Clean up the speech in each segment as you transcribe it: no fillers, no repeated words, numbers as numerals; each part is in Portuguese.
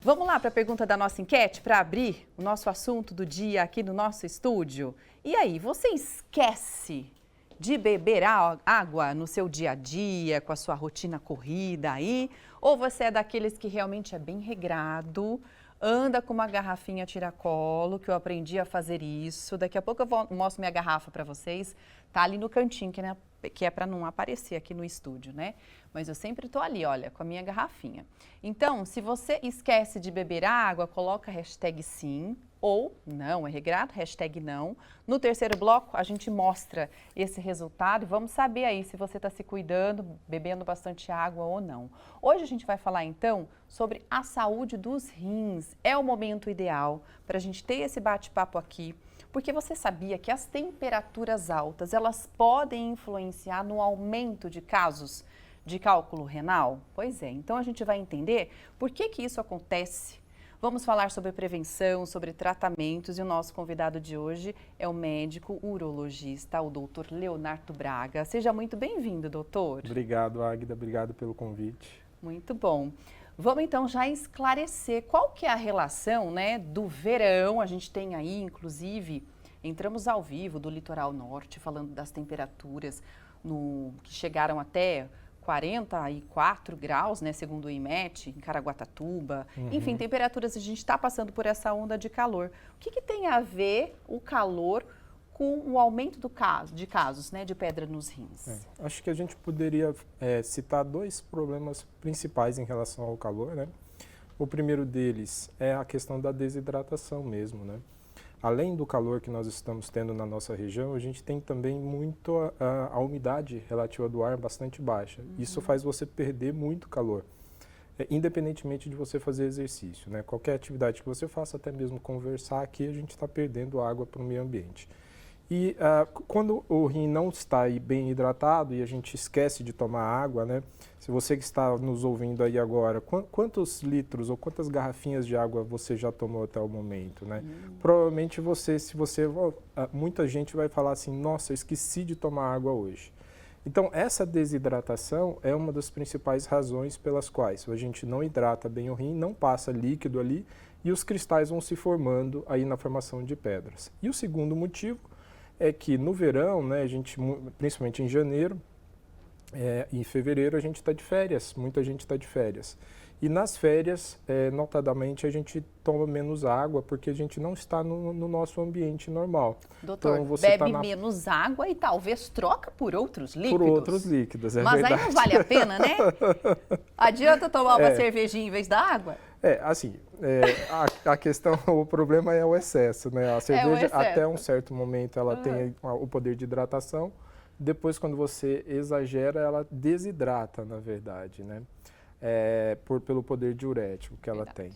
Vamos lá para a pergunta da nossa enquete, para abrir o nosso assunto do dia aqui no nosso estúdio. E aí, você esquece de beber água no seu dia a dia, com a sua rotina corrida aí? Ou você é daqueles que realmente é bem regrado, anda com uma garrafinha tiracolo, que eu aprendi a fazer isso. Daqui a pouco eu mostro minha garrafa para vocês. Tá ali no cantinho, que é para não aparecer aqui no estúdio, né? Mas eu sempre tô ali, olha, com a minha garrafinha. Então, se você esquece de beber água, coloca hashtag sim ou não, é regrado, hashtag não. No terceiro bloco, a gente mostra esse resultado e vamos saber aí se você está se cuidando, bebendo bastante água ou não. Hoje a gente vai falar, então, sobre a saúde dos rins. É o momento ideal para a gente ter esse bate-papo aqui, porque você sabia que as temperaturas altas, elas podem influenciar no aumento de casos de cálculo renal? Pois é, então a gente vai entender por que isso acontece. Vamos falar sobre prevenção, sobre tratamentos e o nosso convidado de hoje é o médico urologista, o doutor Leonardo Braga. Seja muito bem-vindo, doutor. Obrigado, Águida. Obrigado pelo convite. Muito bom. Vamos então já esclarecer qual que é a relação, né, do verão. A gente tem aí, inclusive, entramos ao vivo do litoral norte, falando das temperaturas que chegaram até 44 graus, né, segundo o IMET, em Caraguatatuba. Enfim, temperaturas, a gente está passando por essa onda de calor. O que tem a ver o calor com o aumento de casos, né, de pedra nos rins? Acho que a gente poderia citar dois problemas principais em relação ao calor, né? O primeiro deles é a questão da desidratação mesmo, né? Além do calor que nós estamos tendo na nossa região, a gente tem também muito a umidade relativa do ar bastante baixa. Isso faz você perder muito calor, independentemente de você fazer exercício, né? Qualquer atividade que você faça, até mesmo conversar aqui, a gente está perdendo água para o meio ambiente. E quando o rim não está aí bem hidratado e a gente esquece de tomar água, né? Se você que está nos ouvindo aí agora, quantos litros ou quantas garrafinhas de água você já tomou até o momento, né? Provavelmente muita gente vai falar assim, nossa, eu esqueci de tomar água hoje. Então, essa desidratação é uma das principais razões pelas quais a gente não hidrata bem o rim, não passa líquido ali e os cristais vão se formando aí na formação de pedras. E o segundo motivo é que no verão, né, a gente, principalmente em janeiro e em fevereiro, a gente está de férias, muita gente está de férias. E nas férias, notadamente, a gente toma menos água porque a gente não está no nosso ambiente normal. Doutor, então, você bebe menos água e talvez troca por outros líquidos. Por outros líquidos, é Mas verdade. Aí não vale a pena, né? Adianta tomar uma cervejinha em vez da água? A questão, o problema é o excesso, né? A cerveja, excesso. até um certo momento, ela tem o poder de hidratação. Depois, quando você exagera, ela desidrata, na verdade, né? Pelo poder diurético que ela tem.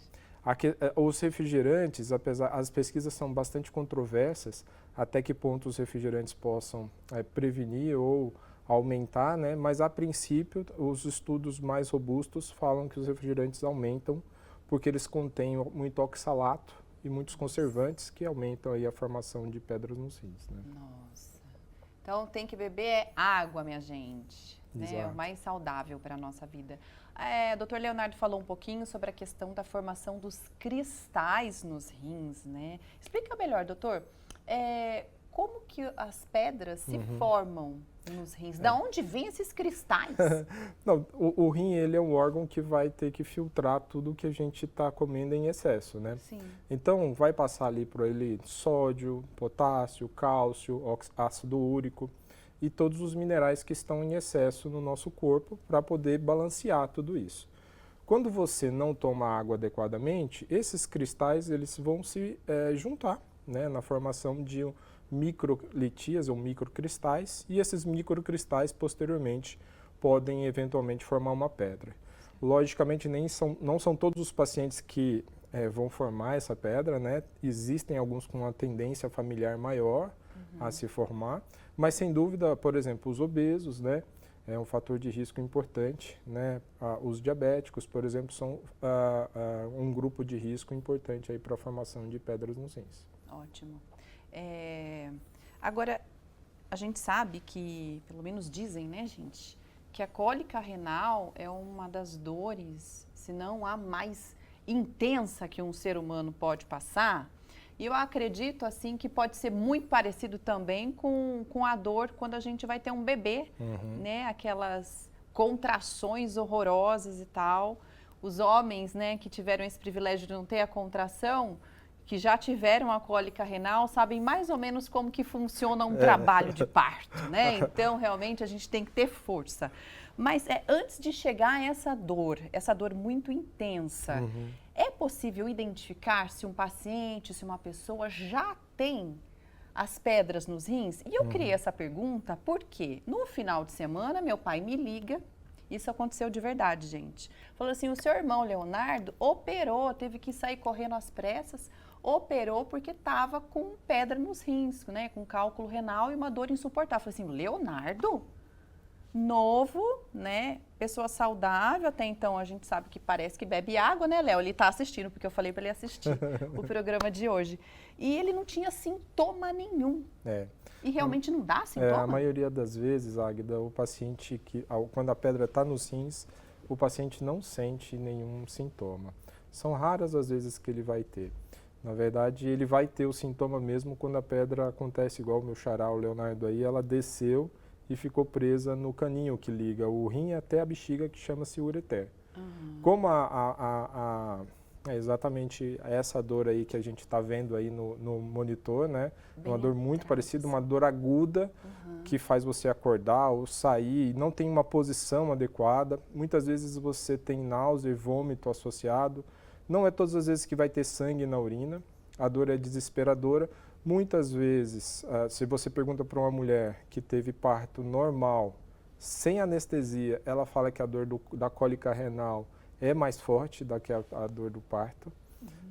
Os refrigerantes, as pesquisas são bastante controversas, até que ponto os refrigerantes possam prevenir ou aumentar, né? Mas, a princípio, os estudos mais robustos falam que os refrigerantes aumentam porque eles contêm muito oxalato e muitos conservantes que aumentam aí a formação de pedras nos rins, né? Nossa. Então tem que beber água, minha gente. Né? É o mais saudável para a nossa vida. Dr. Leonardo falou um pouquinho sobre a questão da formação dos cristais nos rins, né? Explica melhor, doutor. Como que as pedras se formam nos rins? Da onde vêm esses cristais? Não, o rim, ele é um órgão que vai ter que filtrar tudo que a gente está comendo em excesso, né? Sim. Então, vai passar ali por ele sódio, potássio, cálcio, ácido úrico e todos os minerais que estão em excesso no nosso corpo para poder balancear tudo isso. Quando você não toma água adequadamente, esses cristais, eles vão se juntar, né, na formação de microlitias ou microcristais, e esses microcristais posteriormente podem eventualmente formar uma pedra. Logicamente não são todos os pacientes que vão formar essa pedra, né? Existem alguns com uma tendência familiar maior a se formar, mas sem dúvida, por exemplo, os obesos, né? É um fator de risco importante, né? Os diabéticos, por exemplo, são um grupo de risco importante aí para a formação de pedras nos rins. Ótimo. Agora, a gente sabe que, pelo menos dizem, né, gente, que a cólica renal é uma das dores, se não a mais intensa que um ser humano pode passar. E eu acredito, assim, que pode ser muito parecido também com a dor quando a gente vai ter um bebê, né? Aquelas contrações horrorosas e tal. Os homens, né, que tiveram esse privilégio de não ter a contração, que já tiveram a cólica renal, sabem mais ou menos como que funciona um trabalho de parto, né? Então, realmente, a gente tem que ter força. Mas antes de chegar a essa dor muito intensa, é possível identificar se um paciente, se uma pessoa já tem as pedras nos rins? E eu criei essa pergunta porque no final de semana meu pai me liga, isso aconteceu de verdade, gente. Falou assim, o seu irmão Leonardo operou, teve que sair correndo às pressas, operou porque estava com pedra nos rins, né, com cálculo renal e uma dor insuportável. Eu falei assim, Leonardo? Novo, né? Pessoa saudável, até então a gente sabe que parece que bebe água, né, Léo? Ele está assistindo, porque eu falei para ele assistir o programa de hoje. E ele não tinha sintoma nenhum. E realmente não dá sintoma? A maioria das vezes, Águida, o paciente, quando a pedra está nos rins, o paciente não sente nenhum sintoma. São raras as vezes que ele vai ter. Na verdade, ele vai ter o sintoma mesmo quando a pedra acontece, igual o meu xará, o Leonardo aí, ela desceu e ficou presa no caninho que liga o rim até a bexiga, que chama-se ureter. Como é exatamente essa dor aí que a gente está vendo aí no monitor, né? É uma dor muito parecida, uma dor aguda que faz você acordar ou sair, não tem uma posição adequada. Muitas vezes você tem náusea e vômito associado. Não é todas as vezes que vai ter sangue na urina. A dor é desesperadora. Muitas vezes, se você pergunta para uma mulher que teve parto normal, sem anestesia, ela fala que a dor da cólica renal é mais forte do que a dor do parto.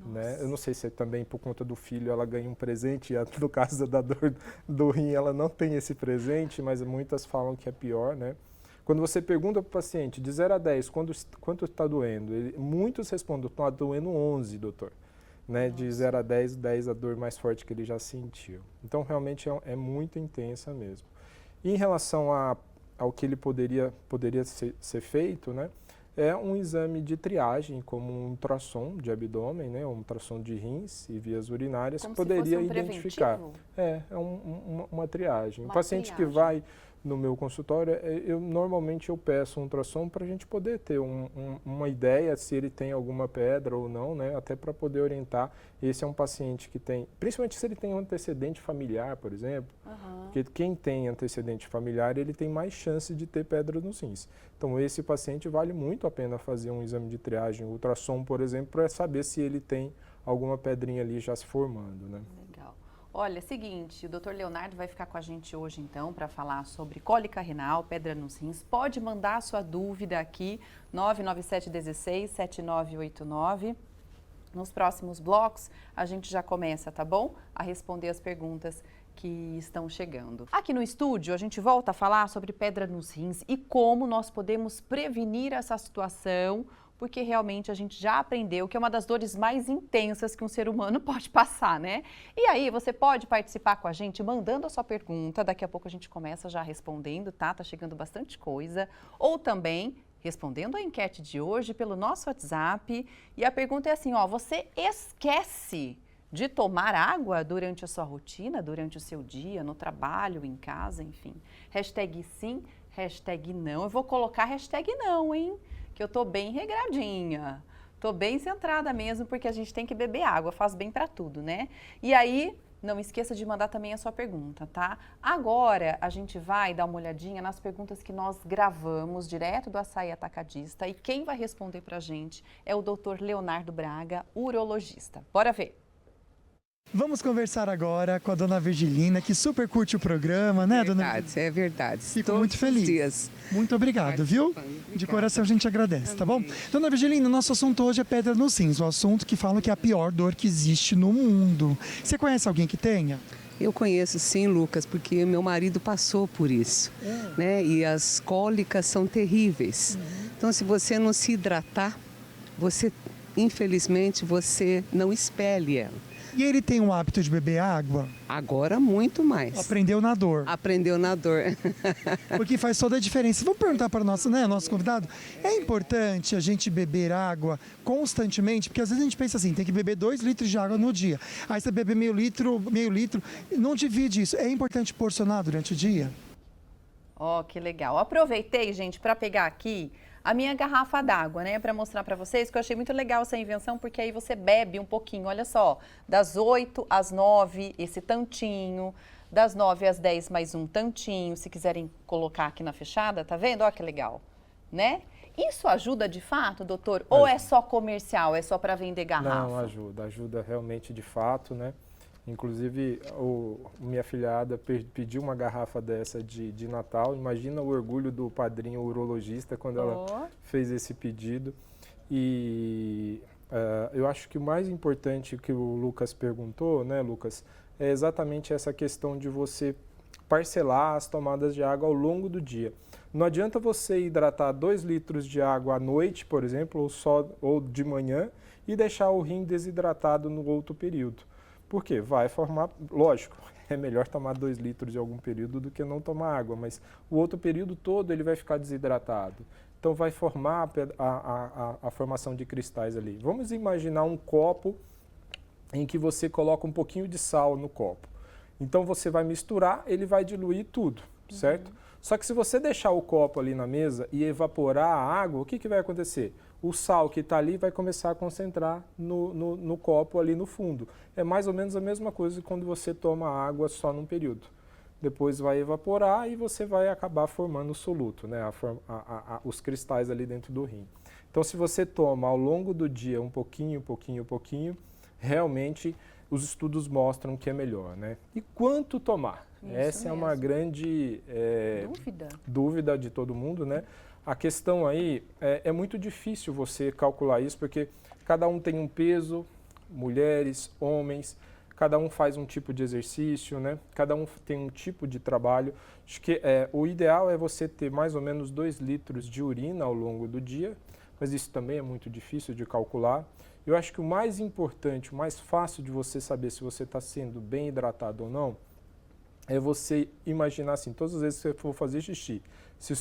Né? Eu não sei se também por conta do filho ela ganha um presente, e no caso da dor do rim ela não tem esse presente, mas muitas falam que é pior, né? Quando você pergunta para o paciente de 0 a 10 quanto está doendo, muitos respondem, está doendo 11, doutor. Né, de 0 a 10, 10 a dor mais forte que ele já sentiu. Então, realmente é muito intensa mesmo. E em relação ao que ele poderia ser feito, né, é um exame de triagem, como um ultrassom de abdômen, né, um ultrassom de rins e vias urinárias, como que poderia se fosse identificar. Uma triagem. O paciente que vai no meu consultório, normalmente eu peço um ultrassom para a gente poder ter uma ideia se ele tem alguma pedra ou não, né? Até para poder orientar. Esse é um paciente que tem, principalmente se ele tem um antecedente familiar, por exemplo, porque quem tem antecedente familiar, ele tem mais chance de ter pedra nos rins. Então, esse paciente vale muito a pena fazer um exame de triagem, ultrassom, por exemplo, para saber se ele tem alguma pedrinha ali já se formando, né? Legal. Olha, seguinte, o Dr. Leonardo vai ficar com a gente hoje, então, para falar sobre cólica renal, pedra nos rins. Pode mandar a sua dúvida aqui, 99716-7989. Nos próximos blocos, a gente já começa, tá bom? A responder as perguntas que estão chegando. Aqui no estúdio, a gente volta a falar sobre pedra nos rins e como nós podemos prevenir essa situação, porque realmente a gente já aprendeu que é uma das dores mais intensas que um ser humano pode passar, né? E aí, você pode participar com a gente mandando a sua pergunta, daqui a pouco a gente começa já respondendo, tá? Tá chegando bastante coisa. Ou também respondendo a enquete de hoje pelo nosso WhatsApp. E a pergunta é assim, ó, você esquece de tomar água durante a sua rotina, durante o seu dia, no trabalho, em casa, enfim? Hashtag sim, hashtag não. Eu vou colocar hashtag não, hein? Que eu tô bem regradinha, tô bem centrada mesmo, porque a gente tem que beber água, faz bem para tudo, né? E aí, não esqueça de mandar também a sua pergunta, tá? Agora, a gente vai dar uma olhadinha nas perguntas que nós gravamos direto do Açaí Atacadista e quem vai responder pra gente é o Dr. Leonardo Braga, urologista. Bora ver! Vamos conversar agora com a dona Virgilina, que super curte o programa, né, dona Virgilina? É verdade. Fico muito feliz. Dias. Muito obrigado, viu? Obrigada. De coração a gente agradece, tá bom? Dona Virgilina, nosso assunto hoje é pedra nos rins, um assunto que falam que é a pior dor que existe no mundo. Você conhece alguém que tenha? Eu conheço sim, Lucas, porque meu marido passou por isso, né? E as cólicas são terríveis. Então, se você não se hidratar, infelizmente, você não expele ela. E ele tem o hábito de beber água? Agora muito mais. Aprendeu na dor. Aprendeu na dor. Porque faz toda a diferença. Vamos perguntar para o nosso convidado, é importante a gente beber água constantemente? Porque às vezes a gente pensa assim, tem que beber 2 litros de água no dia. Aí você bebe meio litro, não divide isso. É importante porcionar durante o dia? Ó, que legal. Aproveitei, gente, para pegar aqui a minha garrafa d'água, né, para mostrar para vocês que eu achei muito legal essa invenção, porque aí você bebe um pouquinho, olha só, das 8 às 9, esse tantinho, das 9 às 10 mais um tantinho, se quiserem colocar aqui na fechada, tá vendo? Ó que legal, né? Isso ajuda de fato, doutor? Ou é só comercial, é só para vender garrafa? Não, ajuda realmente de fato, né? Inclusive, minha afilhada pediu uma garrafa dessa de Natal. Imagina o orgulho do padrinho urologista quando ela fez esse pedido. E eu acho que o mais importante que o Lucas perguntou, né, Lucas, é exatamente essa questão de você parcelar as tomadas de água ao longo do dia. Não adianta você hidratar 2 litros de água à noite, por exemplo, ou de manhã, e deixar o rim desidratado no outro período. Por quê? Vai formar, lógico, é melhor tomar 2 litros de algum período do que não tomar água, mas o outro período todo ele vai ficar desidratado. Então vai formar a formação de cristais ali. Vamos imaginar um copo em que você coloca um pouquinho de sal no copo. Então você vai misturar, ele vai diluir tudo, certo? Só que se você deixar o copo ali na mesa e evaporar a água, o que vai acontecer? O sal que está ali vai começar a concentrar no copo ali no fundo. É mais ou menos a mesma coisa que quando você toma água só num período. Depois vai evaporar e você vai acabar formando o soluto, né? Os cristais ali dentro do rim. Então, se você toma ao longo do dia um pouquinho, realmente os estudos mostram que é melhor, né? E quanto tomar? Isso Essa é uma grande dúvida de todo mundo, né? A questão aí é muito difícil você calcular isso, porque cada um tem um peso, mulheres, homens, cada um faz um tipo de exercício, né? Cada um tem um tipo de trabalho. Acho que o ideal é você ter mais ou menos 2 litros de urina ao longo do dia, mas isso também é muito difícil de calcular. Eu acho que o mais importante, o mais fácil de você saber se você está sendo bem hidratado ou não, é você imaginar assim, todas as vezes que você for fazer xixi, se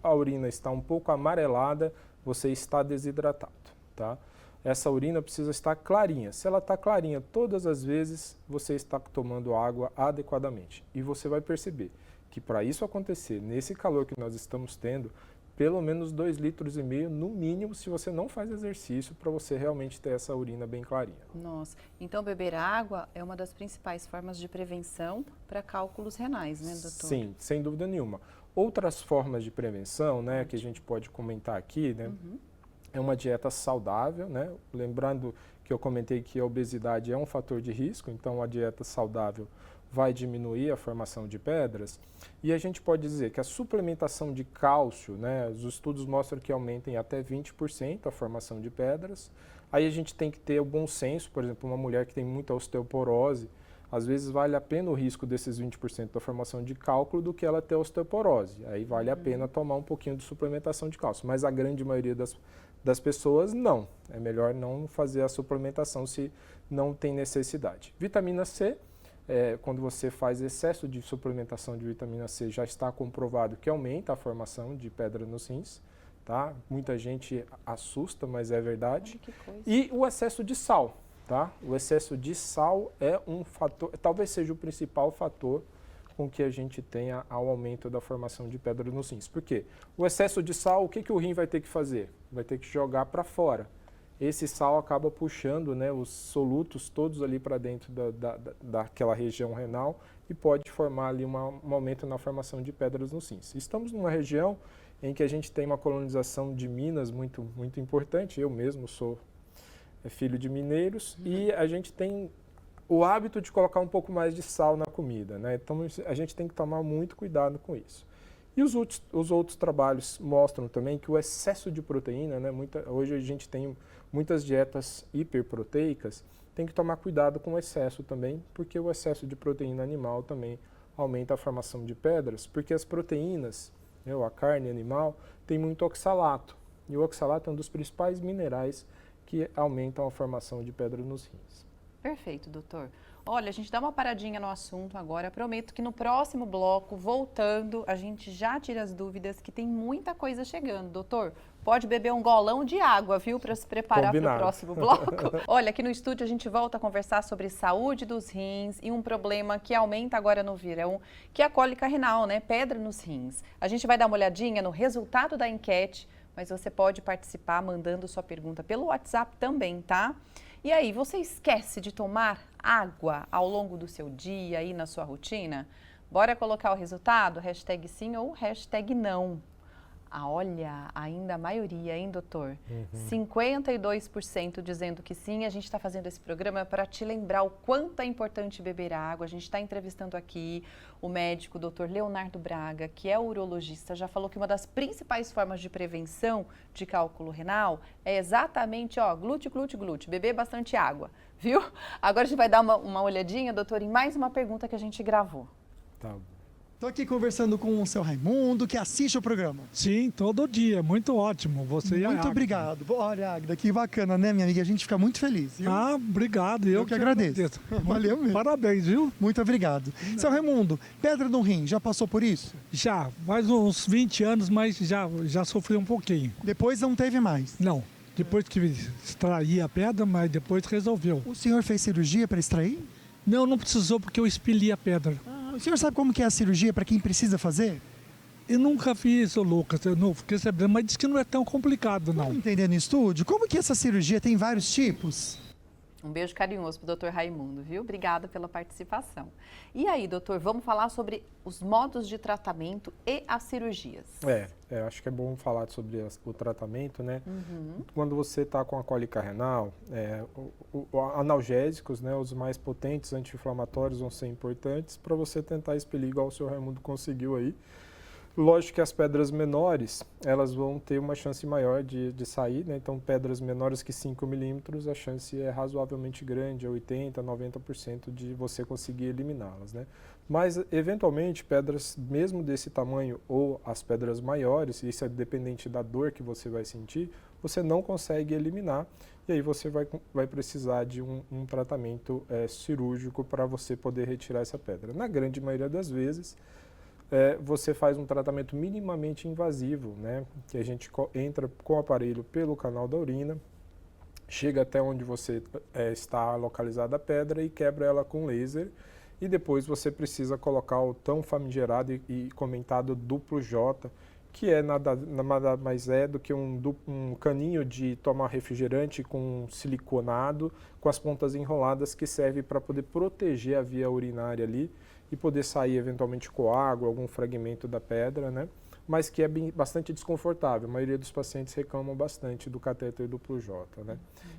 a urina está um pouco amarelada, você está desidratado, tá? Essa urina precisa estar clarinha. Se ela está clarinha todas as vezes, você está tomando água adequadamente. E você vai perceber que para isso acontecer, nesse calor que nós estamos tendo, pelo menos 2,5 litros no mínimo, se você não faz exercício, para você realmente ter essa urina bem clarinha. Nossa, então beber água é uma das principais formas de prevenção para cálculos renais, né, doutor? Sim, sem dúvida nenhuma. Outras formas de prevenção, né, que a gente pode comentar aqui, né, é uma dieta saudável, né, lembrando que eu comentei que a obesidade é um fator de risco, então a dieta saudável vai diminuir a formação de pedras. E a gente pode dizer que a suplementação de cálcio, né, os estudos mostram que aumentem até 20% a formação de pedras. Aí a gente tem que ter o bom senso, por exemplo, uma mulher que tem muita osteoporose, às vezes vale a pena o risco desses 20% da formação de cálculo do que ela ter osteoporose. Aí vale a pena tomar um pouquinho de suplementação de cálcio, mas a grande maioria das pessoas não. É melhor não fazer a suplementação se não tem necessidade. Vitamina C, quando você faz excesso de suplementação de vitamina C, já está comprovado que aumenta a formação de pedra nos rins, tá? Muita gente assusta, mas é verdade. Que coisa. E o excesso de sal, tá? O excesso de sal é um fator, talvez seja o principal fator com que a gente tenha ao aumento da formação de pedra nos rins. Por quê? O excesso de sal, o que o rim vai ter que fazer? Vai ter que jogar para fora. Esse sal acaba puxando, né, os solutos todos ali para dentro daquela região renal e pode formar ali um aumento na formação de pedras nos rins. Estamos numa região em que a gente tem uma colonização de minas muito, muito importante. Eu mesmo sou filho de mineiros e a gente tem o hábito de colocar um pouco mais de sal na comida, né? Então a gente tem que tomar muito cuidado com isso. E os outros trabalhos mostram também que o excesso de proteína, né, hoje a gente tem muitas dietas hiperproteicas, tem que tomar cuidado com o excesso também, porque o excesso de proteína animal também aumenta a formação de pedras, porque as proteínas, né, a carne animal, tem muito oxalato, e o oxalato é um dos principais minerais que aumentam a formação de pedra nos rins. Perfeito, doutor. Olha, a gente dá uma paradinha no assunto agora. Prometo que no próximo bloco, voltando, a gente já tira as dúvidas, que tem muita coisa chegando. Doutor, pode beber um golão de água, viu, para se preparar para o próximo bloco. Olha, aqui no estúdio a gente volta a conversar sobre saúde dos rins e um problema que aumenta agora no verão, que é a cólica renal, né? Pedra nos rins. A gente vai dar uma olhadinha no resultado da enquete, mas você pode participar mandando sua pergunta pelo WhatsApp também, tá? E aí, você esquece de tomar água ao longo do seu dia aí na sua rotina? Bora colocar o resultado? Hashtag sim ou hashtag não. Olha, ainda a maioria, hein, doutor? 52% dizendo que sim. A gente está fazendo esse programa para te lembrar o quanto é importante beber água. A gente está entrevistando aqui o médico, doutor Leonardo Braga, que é urologista. Já falou que uma das principais formas de prevenção de cálculo renal é exatamente, glute, beber bastante água, viu? Agora a gente vai dar uma olhadinha, doutor, em mais uma pergunta que a gente gravou. Tá bom. Estou aqui conversando com o seu Raimundo, que assiste o programa. Sim, todo dia. Muito ótimo. Você e a Muito Agda. obrigado. Olha, Agda, que bacana, né, minha amiga? A gente fica muito feliz. Viu? Obrigado. Eu que agradeço. Valeu mesmo. Parabéns, viu? Muito obrigado. Seu Raimundo, pedra no rim, já passou por isso? Já, faz uns 20 anos, mas já sofri um pouquinho. Depois não teve mais? Não, depois que extraí a pedra, mas depois resolveu. O senhor fez cirurgia para extrair? Não precisou porque eu expeli a pedra. O senhor sabe como que é a cirurgia para quem precisa fazer? Eu nunca fiz, Lucas, eu não fiquei sabendo, mas diz que não é tão complicado, não. Vamos entender no estúdio? Como que essa cirurgia tem vários tipos? Um beijo carinhoso para o doutor Raimundo, viu? Obrigada pela participação. E aí, doutor, vamos falar sobre os modos de tratamento e as cirurgias. Acho que é bom falar sobre o tratamento, né? Quando você está com a cólica renal, analgésicos, né, os mais potentes, anti-inflamatórios vão ser importantes para você tentar expelir igual o senhor Raimundo conseguiu aí. Lógico que as pedras menores, elas vão ter uma chance maior de sair, né? Então, pedras menores que 5 milímetros, a chance é razoavelmente grande, é 80%, 90% de você conseguir eliminá-las, né? Mas, eventualmente, pedras mesmo desse tamanho ou as pedras maiores, isso é dependente da dor que você vai sentir, você não consegue eliminar e aí você vai precisar de um tratamento cirúrgico para você poder retirar essa pedra. Na grande maioria das vezes, você faz um tratamento minimamente invasivo, né? Que a gente entra com o aparelho pelo canal da urina, chega até onde você está localizada a pedra e quebra ela com laser. E depois você precisa colocar o tão famigerado e comentado duplo J, que nada mais do que um caninho de tomar refrigerante com siliconado, com as pontas enroladas, que serve para poder proteger a via urinária ali e poder sair eventualmente coágulo, algum fragmento da pedra, né? Mas que é bastante desconfortável. A maioria dos pacientes reclamam bastante do catéter duplo J, né?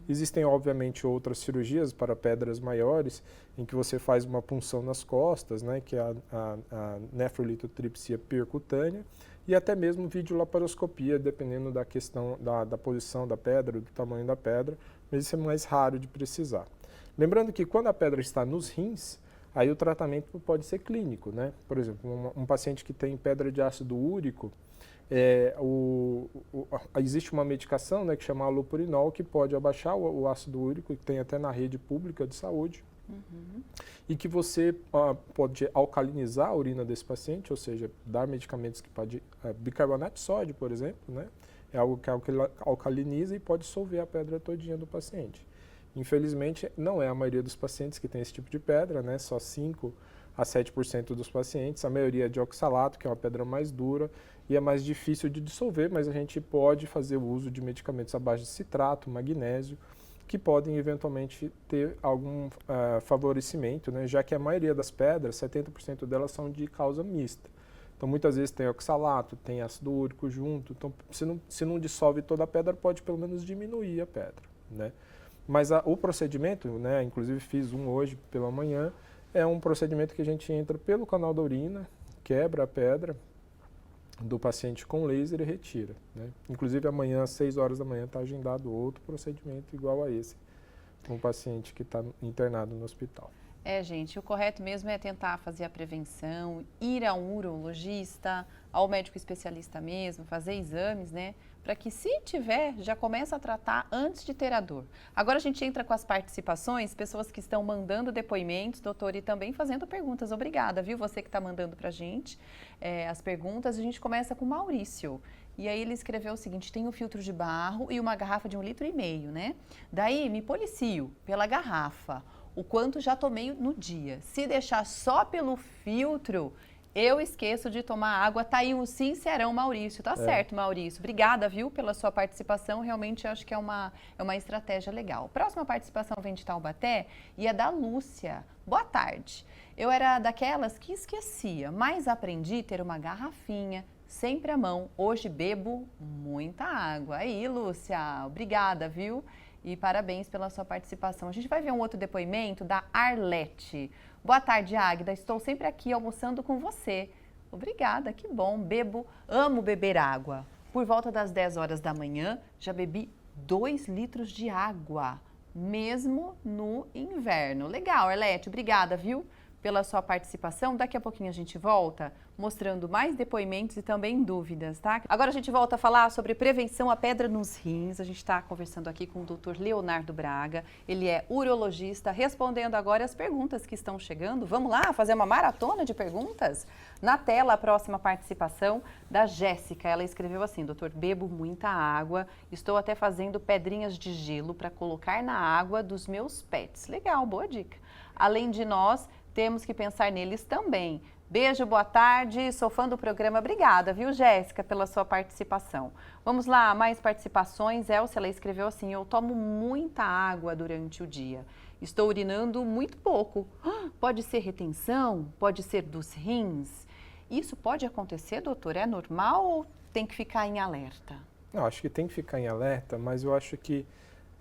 Existem, obviamente, outras cirurgias para pedras maiores, em que você faz uma punção nas costas, né? Que é a nefrolitotripsia percutânea, e até mesmo videolaparoscopia, dependendo da questão da posição da pedra, do tamanho da pedra, mas isso é mais raro de precisar. Lembrando que quando a pedra está nos rins, aí o tratamento pode ser clínico, né? Por exemplo, um paciente que tem pedra de ácido úrico, existe uma medicação, né, que chama alopurinol, que pode abaixar o ácido úrico, que tem até na rede pública de saúde, e que você pode alcalinizar a urina desse paciente, ou seja, dar medicamentos que pode... bicarbonato de sódio, por exemplo, né? É algo que alcaliniza e pode dissolver a pedra todinha do paciente. Infelizmente, não é a maioria dos pacientes que tem esse tipo de pedra, né? Só 5 a 7% dos pacientes. A maioria é de oxalato, que é uma pedra mais dura e é mais difícil de dissolver, mas a gente pode fazer o uso de medicamentos à base de citrato, magnésio, que podem eventualmente ter algum favorecimento, né? Já que a maioria das pedras, 70% delas são de causa mista. Então, muitas vezes tem oxalato, tem ácido úrico junto. Então, se não dissolve toda a pedra, pode pelo menos diminuir a pedra, né? Mas o procedimento, né, inclusive fiz um hoje pela manhã, é um procedimento que a gente entra pelo canal da urina, quebra a pedra do paciente com laser e retira, né? Inclusive amanhã, às 6 horas da manhã, está agendado outro procedimento igual a esse, com um paciente que está internado no hospital. Gente, o correto mesmo é tentar fazer a prevenção, ir a um urologista, ao médico especialista mesmo, fazer exames, né? para que, se tiver, já comece a tratar antes de ter a dor. Agora a gente entra com as participações, pessoas que estão mandando depoimentos, doutor, e também fazendo perguntas. Obrigada, viu? Você que está mandando para a gente as perguntas. A gente começa com o Maurício. E aí ele escreveu o seguinte: tem um filtro de barro e uma garrafa de 1,5 litro, né? Daí me policio pela garrafa, o quanto já tomei no dia. Se deixar só pelo filtro, eu esqueço de tomar água. Tá aí um sincerão, Maurício. Tá certo, Maurício. Obrigada, viu, pela sua participação. Realmente acho que é uma estratégia legal. Próxima participação vem de Taubaté e é da Lúcia. Boa tarde. Eu era daquelas que esquecia, mas aprendi a ter uma garrafinha sempre à mão. Hoje bebo muita água. Aí, Lúcia, obrigada, viu? E parabéns pela sua participação. A gente vai ver um outro depoimento da Arlete. Boa tarde, Águida. Estou sempre aqui almoçando com você. Obrigada, que bom. Amo beber água. Por volta das 10 horas da manhã, já bebi 2 litros de água, mesmo no inverno. Legal, Arlete. Obrigada, viu, pela sua participação. Daqui a pouquinho a gente volta mostrando mais depoimentos e também dúvidas, tá? Agora a gente volta a falar sobre prevenção à pedra nos rins. A gente está conversando aqui com o Dr. Leonardo Braga. Ele é urologista, respondendo agora as perguntas que estão chegando. Vamos lá fazer uma maratona de perguntas? Na tela, a próxima participação da Jéssica. Ela escreveu assim: doutor, bebo muita água, estou até fazendo pedrinhas de gelo para colocar na água dos meus pets. Legal, boa dica. Além de nós, temos que pensar neles também. Beijo, boa tarde, sou fã do programa. Obrigada, viu, Jéssica, pela sua participação. Vamos lá, mais participações. Elcia, ela escreveu assim: eu tomo muita água durante o dia. Estou urinando muito pouco. Pode ser retenção? Pode ser dos rins? Isso pode acontecer, doutor? É normal ou tem que ficar em alerta? Não, acho que tem que ficar em alerta, mas eu acho que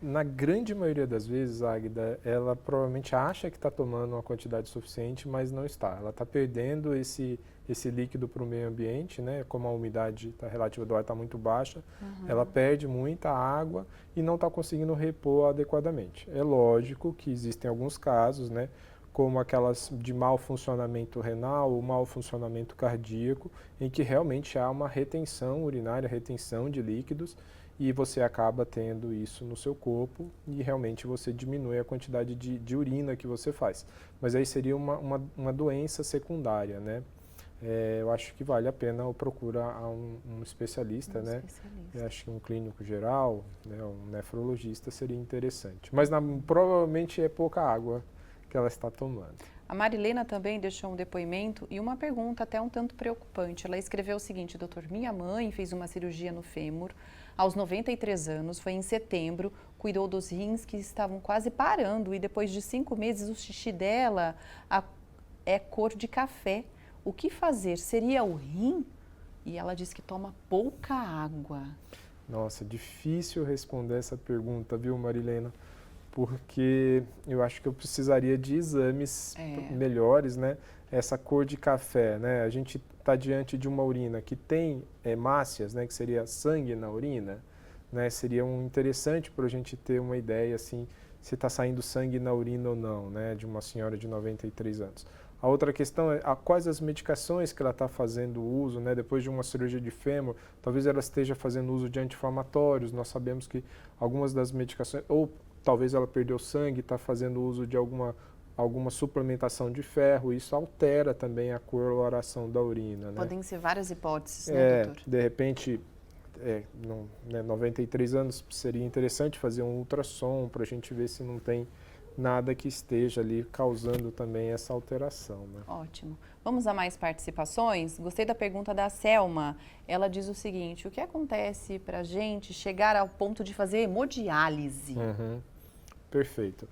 na grande maioria das vezes, Águida, ela provavelmente acha que está tomando uma quantidade suficiente, mas não está. Ela está perdendo esse líquido para o meio ambiente, né? Como a umidade relativa do ar está muito baixa, ela perde muita água e não está conseguindo repor adequadamente. É lógico que existem alguns casos, né? Como aquelas de mau funcionamento renal ou mau funcionamento cardíaco, em que realmente há uma retenção urinária, retenção de líquidos, e você acaba tendo isso no seu corpo e realmente você diminui a quantidade de urina que você faz. Mas aí seria uma doença secundária, né? Eu acho que vale a pena procurar um especialista, né? Eu acho que um clínico geral, né, um nefrologista seria interessante. Mas provavelmente é pouca água que ela está tomando. A Marilena também deixou um depoimento e uma pergunta até um tanto preocupante. Ela escreveu o seguinte: doutor, minha mãe fez uma cirurgia no fêmur aos 93 anos, foi em setembro, cuidou dos rins que estavam quase parando e depois de 5 meses o xixi dela é cor de café. O que fazer? Seria o rim? E ela diz que toma pouca água. Nossa, difícil responder essa pergunta, viu, Marilena? Porque eu acho que eu precisaria de exames melhores, né? Essa cor de café, né? A gente está diante de uma urina que tem hemácias, né? Que seria sangue na urina, né? Seria interessante para a gente ter uma ideia, assim, se está saindo sangue na urina ou não, né? De uma senhora de 93 anos. A outra questão é quais as medicações que ela está fazendo uso, né? Depois de uma cirurgia de fêmur, talvez ela esteja fazendo uso de anti-inflamatórios. Nós sabemos que algumas das medicações, ou talvez ela perdeu sangue, está fazendo uso de alguma suplementação de ferro, isso altera também a coloração da urina, né? Podem ser várias hipóteses, né, doutor? De repente, 93 anos, seria interessante fazer um ultrassom para a gente ver se não tem nada que esteja ali causando também essa alteração, né? Ótimo. Vamos a mais participações? Gostei da pergunta da Selma. Ela diz o seguinte: o que acontece para a gente chegar ao ponto de fazer hemodiálise? Perfeito.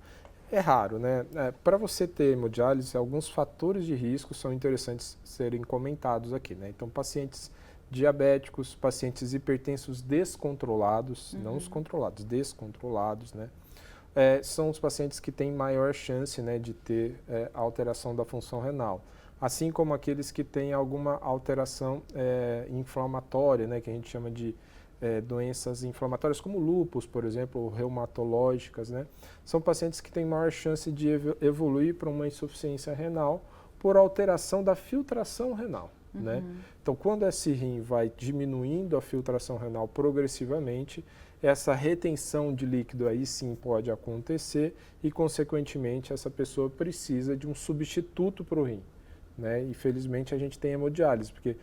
É raro, né? Para você ter hemodiálise, alguns fatores de risco são interessantes serem comentados aqui, né? Então, pacientes diabéticos, pacientes hipertensos descontrolados, não os controlados, descontrolados, né? São os pacientes que têm maior chance, né, de ter alteração da função renal. Assim como aqueles que têm alguma alteração inflamatória, né, que a gente chama de doenças inflamatórias, como lúpus, por exemplo, ou reumatológicas, né? São pacientes que têm maior chance de evoluir para uma insuficiência renal por alteração da filtração renal. né? Então, quando esse rim vai diminuindo a filtração renal progressivamente, essa retenção de líquido aí sim pode acontecer e, consequentemente, essa pessoa precisa de um substituto para o rim, né? E, felizmente, a gente tem hemodiálise, porque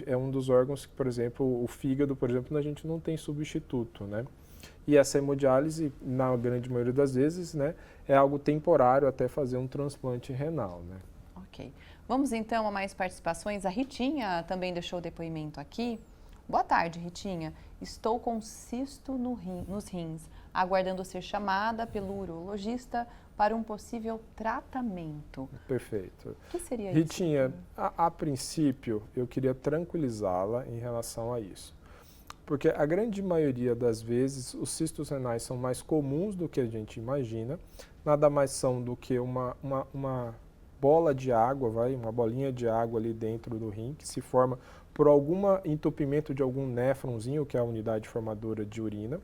é um dos órgãos que, por exemplo, o fígado, por exemplo, a gente não tem substituto, né? E essa hemodiálise, na grande maioria das vezes, né, é algo temporário até fazer um transplante renal, né? Ok. Vamos então a mais participações. A Ritinha também deixou o depoimento aqui. Boa tarde, Ritinha. Estou com cisto nos rins, aguardando ser chamada pelo urologista para um possível tratamento. Perfeito. O que seria isso? Ritinha, a princípio, eu queria tranquilizá-la em relação a isso. Porque a grande maioria das vezes, os cistos renais são mais comuns do que a gente imagina. Nada mais são do que uma bola de água, uma bolinha de água ali dentro do rim, que se forma por algum entupimento de algum néfronzinho, que é a unidade formadora de urina.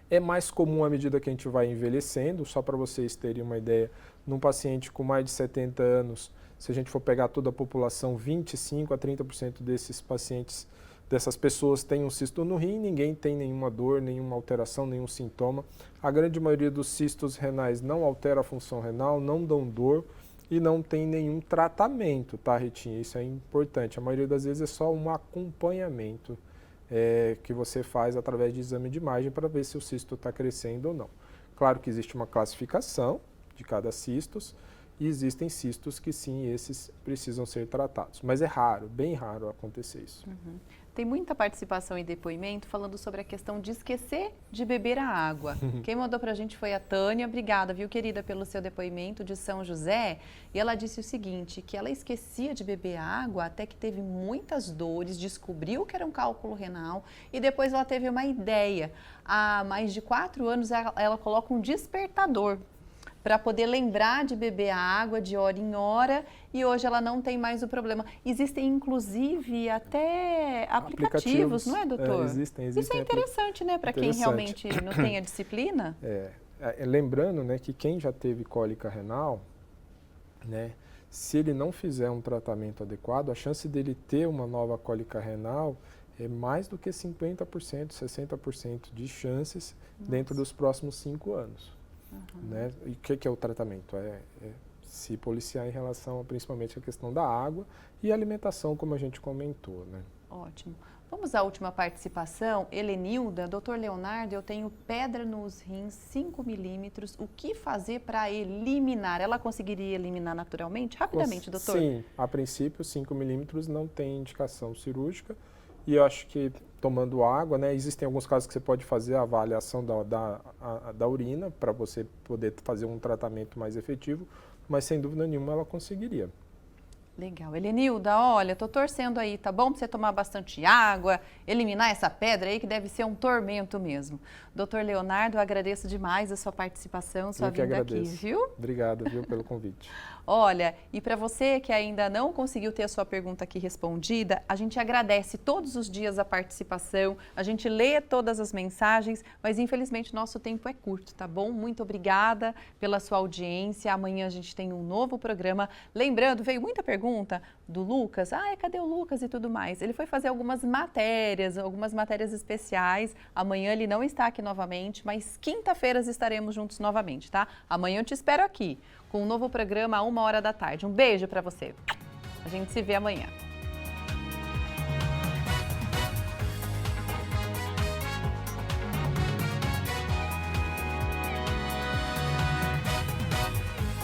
É mais comum à medida que a gente vai envelhecendo, só para vocês terem uma ideia, num paciente com mais de 70 anos, se a gente for pegar toda a população, 25 a 30% desses pacientes, dessas pessoas têm um cisto no rim, ninguém tem nenhuma dor, nenhuma alteração, nenhum sintoma. A grande maioria dos cistos renais não altera a função renal, não dão dor e não tem nenhum tratamento, tá, Ritinha? Isso é importante. A maioria das vezes é só um acompanhamento que você faz através de exame de imagem para ver se o cisto está crescendo ou não. Claro que existe uma classificação de cada cistos e existem cistos que sim, esses precisam ser tratados. Mas é raro, bem raro acontecer isso. Tem muita participação e depoimento falando sobre a questão de esquecer de beber a água. Quem mandou pra gente foi a Tânia. Obrigada, viu, querida, pelo seu depoimento de São José. E ela disse o seguinte, que ela esquecia de beber a água até que teve muitas dores, descobriu que era um cálculo renal e depois ela teve uma ideia. Há mais de 4 anos ela coloca um despertador para poder lembrar de beber a água de hora em hora e hoje ela não tem mais o problema. Existem, inclusive, até aplicativos, não é, doutor? Existem. Isso é interessante, né, para quem realmente não tem a disciplina. Lembrando, né, que quem já teve cólica renal, né, se ele não fizer um tratamento adequado, a chance dele ter uma nova cólica renal é mais do que 50%, 60% de chances dentro dos próximos 5 anos. Né? E o que é o tratamento? É se policiar em relação principalmente à questão da água e alimentação, como a gente comentou, né? Ótimo. Vamos à última participação. Helenilda, doutor Leonardo, eu tenho pedra nos rins, 5 milímetros. O que fazer para eliminar? Ela conseguiria eliminar naturalmente? Rapidamente, doutor. Sim, a princípio 5 milímetros não tem indicação cirúrgica. E eu acho que tomando água, né, existem alguns casos que você pode fazer a avaliação da urina para você poder fazer um tratamento mais efetivo, mas sem dúvida nenhuma ela conseguiria. Legal. Helenilda, olha, tô torcendo aí, tá bom? Pra você tomar bastante água, eliminar essa pedra aí que deve ser um tormento mesmo. Doutor Leonardo, eu agradeço demais a sua participação, sua vinda aqui, viu? Obrigado, viu, pelo convite. Olha, e para você que ainda não conseguiu ter a sua pergunta aqui respondida, a gente agradece todos os dias a participação, a gente lê todas as mensagens, mas infelizmente nosso tempo é curto, tá bom? Muito obrigada pela sua audiência. Amanhã a gente tem um novo programa. Lembrando, veio muita pergunta do Lucas. Cadê o Lucas e tudo mais? Ele foi fazer algumas matérias especiais. Amanhã ele não está aqui novamente, mas quinta-feira estaremos juntos novamente, tá? Amanhã eu te espero aqui com um novo programa, 1h da tarde. Um beijo para você. A gente se vê amanhã.